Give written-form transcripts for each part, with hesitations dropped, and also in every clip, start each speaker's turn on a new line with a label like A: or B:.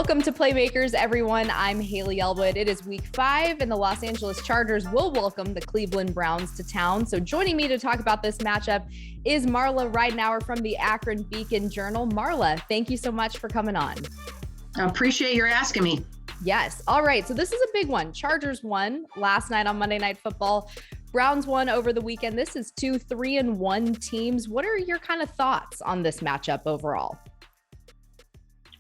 A: Welcome to Playmakers, everyone. I'm Haley Elwood. It is week 5, and the Los Angeles Chargers will welcome the Cleveland Browns to town. So joining me to talk about this matchup is Marla Ridenour from the Akron Beacon Journal. Marla, thank you so much for coming on.
B: I appreciate your asking me.
A: Yes. All right. So this is a big one. Chargers won last night on Monday Night Football. Browns won over the weekend. This is 2 3-1 teams. What are your kind of thoughts on this matchup overall?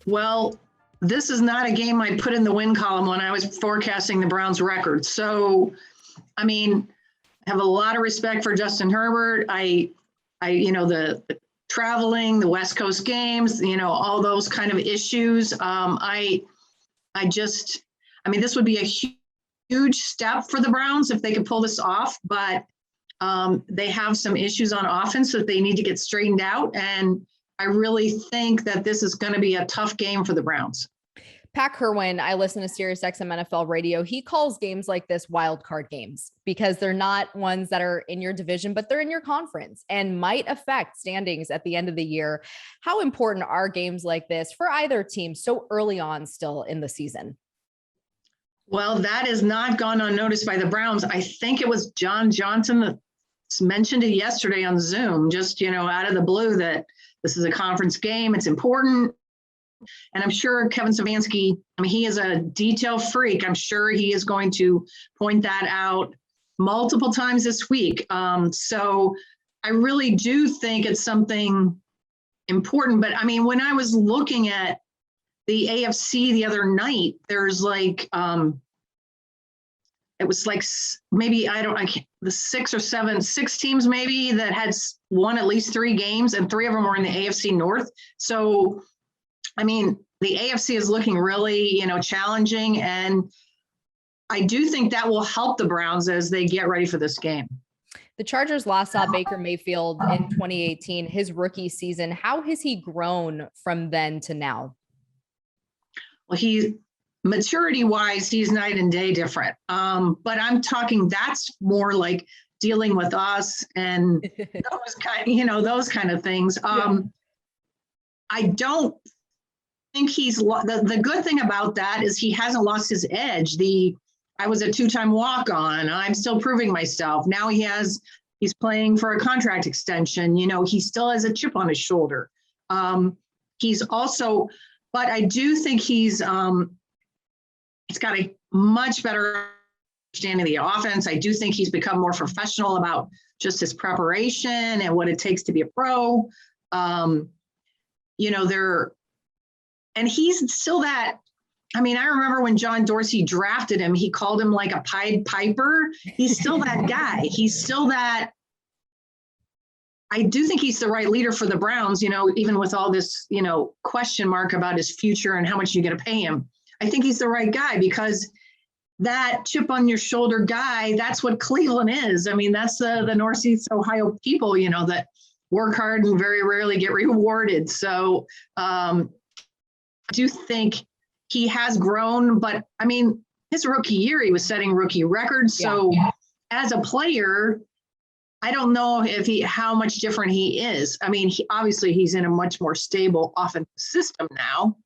B: Well, this is not a game I put in the win column when I was forecasting the Browns record. So, I mean, I have a lot of respect for Justin Herbert. I the traveling, the West Coast games, all those kind of issues. This would be a huge step for the Browns if they could pull this off, but they have some issues on offense that they need to get straightened out. And I really think that this is going to be a tough game for the Browns.
A: Pat Kerwin, I listen to SiriusXM NFL radio. He calls games like this wild card games because they're not ones that are in your division, but they're in your conference and might affect standings at the end of the year. How important are games like this for either team so early on still in the season?
B: Well, that has not gone unnoticed by the Browns. I think it was John Johnson that mentioned it yesterday on Zoom, just, out of the blue, that this is a conference game. It's important. And I'm sure Kevin Stefanski, he is a detail freak. I'm sure he is going to point that out multiple times this week. So I really do think it's something important. But when I was looking at the AFC the other night, there's it was like maybe, the 6 teams maybe that had won at least 3 games, and 3 of them were in the AFC North. So, the AFC is looking really, challenging, and I do think that will help the Browns as they get ready for this game.
A: The Chargers last saw Baker Mayfield in 2018, his rookie season. How has he grown from then to now?
B: Well, maturity-wise, he's night and day different. But I'm talking, that's more like dealing with us and those kind of things. I don't think the good thing about that is he hasn't lost his edge. I was a 2-time walk-on. I'm still proving myself. Now he's playing for a contract extension. He still has a chip on his shoulder. He's also, but I do think he's got a much better understanding of the offense. I do think he's become more professional about just his preparation and what it takes to be a pro. And he's still that. I remember when John Dorsey drafted him, he called him like a Pied Piper. He's still that guy. He's still that. I do think he's the right leader for the Browns, even with all this, question mark about his future and how much you're going to pay him. I think he's the right guy because that chip on your shoulder guy, that's what Cleveland is. That's the Northeast Ohio people, that work hard and very rarely get rewarded. So I do think he has grown, but his rookie year, he was setting rookie records. So as a player, I don't know how much different he is. Obviously he's in a much more stable offensive system now.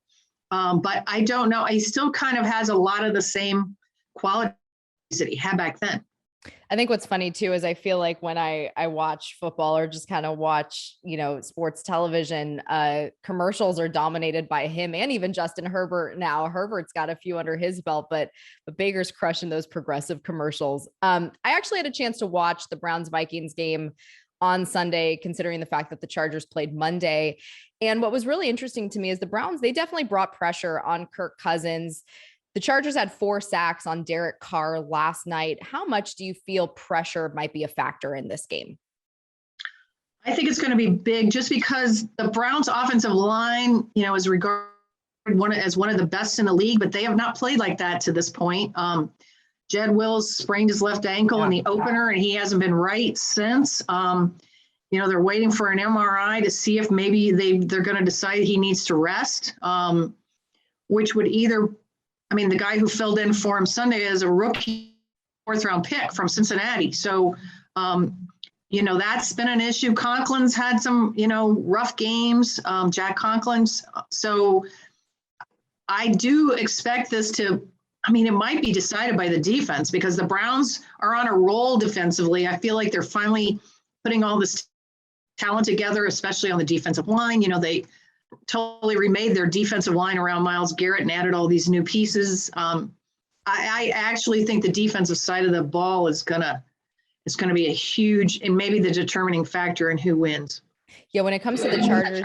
B: But I don't know. He still kind of has a lot of the same qualities that he had back then.
A: I think what's funny too is I feel like when I watch football or just kind of watch, sports television, commercials are dominated by him and even Justin Herbert. Now Herbert's got a few under his belt, but Baker's crushing those progressive commercials. I actually had a chance to watch the Browns-Vikings game on Sunday, considering the fact that the Chargers played Monday. And what was really interesting to me is the Browns, they definitely brought pressure on Kirk Cousins. The Chargers had 4 sacks on Derek Carr last night. How much do you feel pressure might be a factor in this game?
B: I think it's going to be big just because the Browns offensive line, is regarded as one of the best in the league, but they have not played like that to this point. Jed Wills sprained his left ankle in the opener, and he hasn't been right since. They're waiting for an MRI to see if maybe they're going to decide he needs to rest, which would either, the guy who filled in for him Sunday is a rookie 4th-round pick from Cincinnati. So, that's been an issue. Conklin's had some, rough games, Jack Conklin's. So I do expect this to, I mean, it might be decided by the defense because the Browns are on a roll defensively. I feel like they're finally putting all this talent together, especially on the defensive line. They totally remade their defensive line around Myles Garrett and added all these new pieces. I actually think the defensive side of the ball is gonna be a huge and maybe the determining factor in who wins.
A: Yeah, when it comes to the Chargers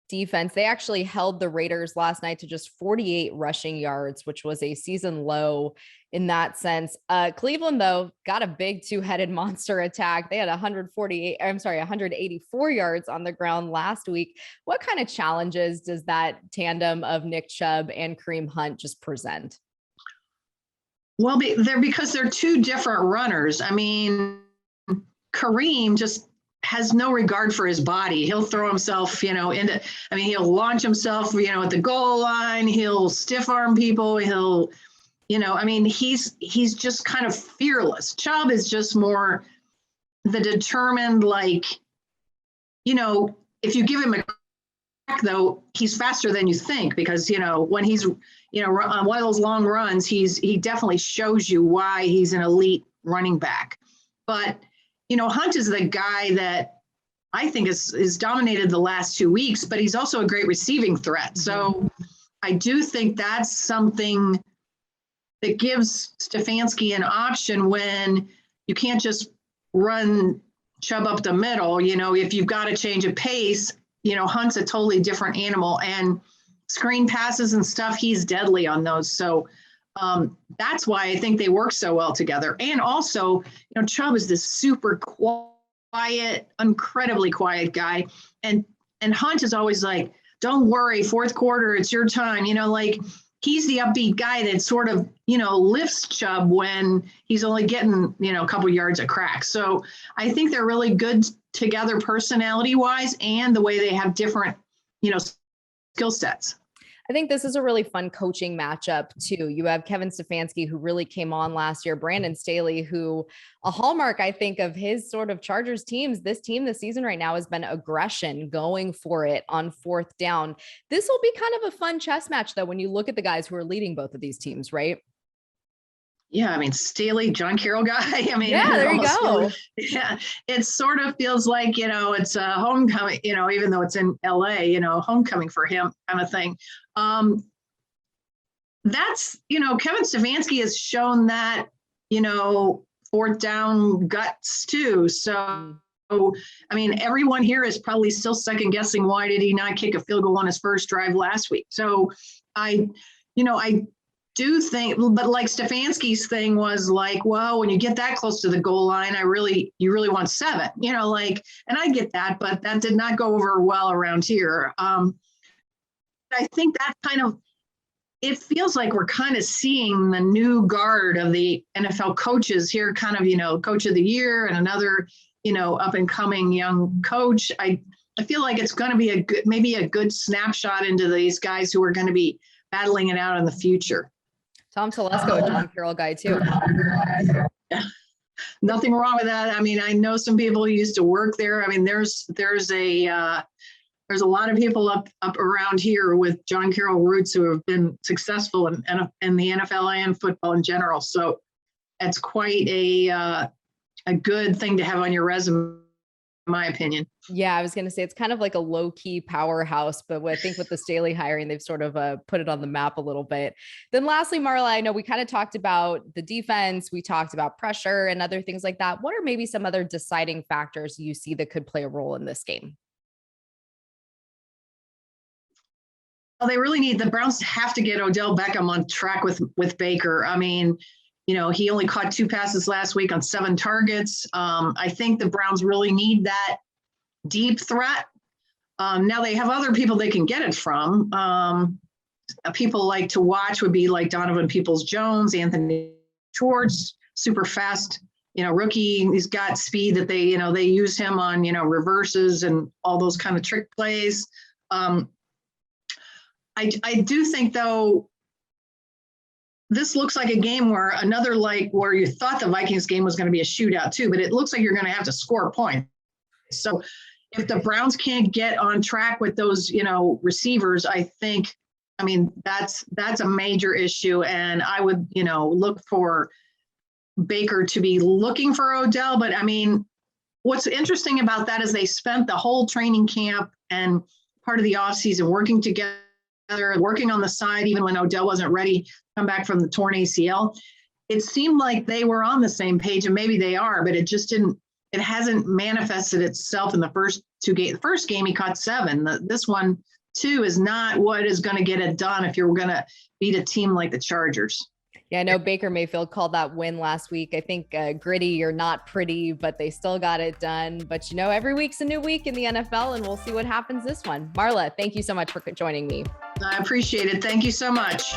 A: defense, they actually held the Raiders last night to just 48 rushing yards, which was a season low in that sense. Cleveland, though, got a big two-headed monster attack. They had 184 yards on the ground last week. What kind of challenges does that tandem of Nick Chubb and Kareem Hunt just present?
B: Well, because they're two different runners. I mean, Kareem just has no regard for his body. He'll throw himself, he'll launch himself, at the goal line. He'll stiff arm people. He'll, he's just kind of fearless. Chubb is just more the determined, if you give him a crack, though, he's faster than you think because, when he's, on one of those long runs, he definitely shows you why he's an elite running back. But Hunt is the guy that I think is dominated the last 2 weeks, but he's also a great receiving threat. So I do think that's something that gives Stefanski an option when you can't just run Chubb up the middle. If you've got to change a pace, Hunt's a totally different animal, and screen passes and stuff, he's deadly on those. So that's why I think they work so well together. And also, Chubb is this super quiet, incredibly quiet guy. And Hunt is always like, don't worry, fourth quarter, it's your time. He's the upbeat guy that sort of, lifts Chubb when he's only getting, a couple yards of crack. So I think they're really good together personality wise and the way they have different, skill sets.
A: I think this is a really fun coaching matchup too. You have Kevin Stefanski, who really came on last year, Brandon Staley, who a hallmark, I think, of his sort of Chargers teams, this season right now has been aggression, going for it on fourth down. This will be kind of a fun chess match though, when you look at the guys who are leading both of these teams, right?
B: Yeah, Staley, John Carroll guy.
A: Yeah, there you go.
B: Yeah, it sort of feels like, it's a homecoming, even though it's in LA, homecoming for him kind of thing. That's, Kevin Stefanski has shown that, fourth down guts too. So, everyone here is probably still second guessing, why did he not kick a field goal on his first drive last week? So I do think, but like Stefanski's thing was like, well, when you get that close to the goal line, you really want 7, and I get that, but that did not go over well around here. I think that it feels like we're kind of seeing the new guard of the NFL coaches here, kind of, coach of the year and another, up and coming young coach. I feel like it's going to be maybe a good snapshot into these guys who are going to be battling it out in the future.
A: Tom Telesco, a John Carroll guy too.
B: Yeah. Nothing wrong with that. I know some people who used to work there. There's a lot of people up around here with John Carroll roots who have been successful in the NFL and football in general. So it's quite a good thing to have on your resume, in my opinion.
A: Yeah, I was going to say it's kind of like a low-key powerhouse, but I think with the Staley hiring, they've sort of put it on the map a little bit. Then lastly, Marla, I know we kind of talked about the defense, we talked about pressure and other things like that. What are maybe some other deciding factors you see that could play a role in this game?
B: Well, the Browns have to get Odell Beckham on track with Baker. He only caught 2 passes last week on 7 targets. I think the Browns really need that deep threat. Now they have other people they can get it from. People like to watch would be like Donovan Peoples-Jones, Anthony Schwartz, super fast, rookie. He's got speed that they use him on, reverses and all those kind of trick plays. I do think, though, this looks like a game where where you thought the Vikings game was going to be a shootout too, but it looks like you're going to have to score a point. So if the Browns can't get on track with those, receivers, I think I mean, that's a major issue. And I would, look for Baker to be looking for Odell. But I mean, what's interesting about that is they spent the whole training camp and part of the offseason working together, working on the side, even when Odell wasn't ready to come back from the torn ACL. It seemed like they were on the same page, and maybe they are, but it hasn't manifested itself in the first two games. The first game, he caught 7. This one, 2, is not what is going to get it done if you're going to beat a team like the Chargers.
A: Yeah, I know Baker Mayfield called that win last week. I think gritty or not pretty, but they still got it done. But, every week's a new week in the NFL, and we'll see what happens this one. Marla, thank you so much for joining me.
B: I appreciate it. Thank you so much.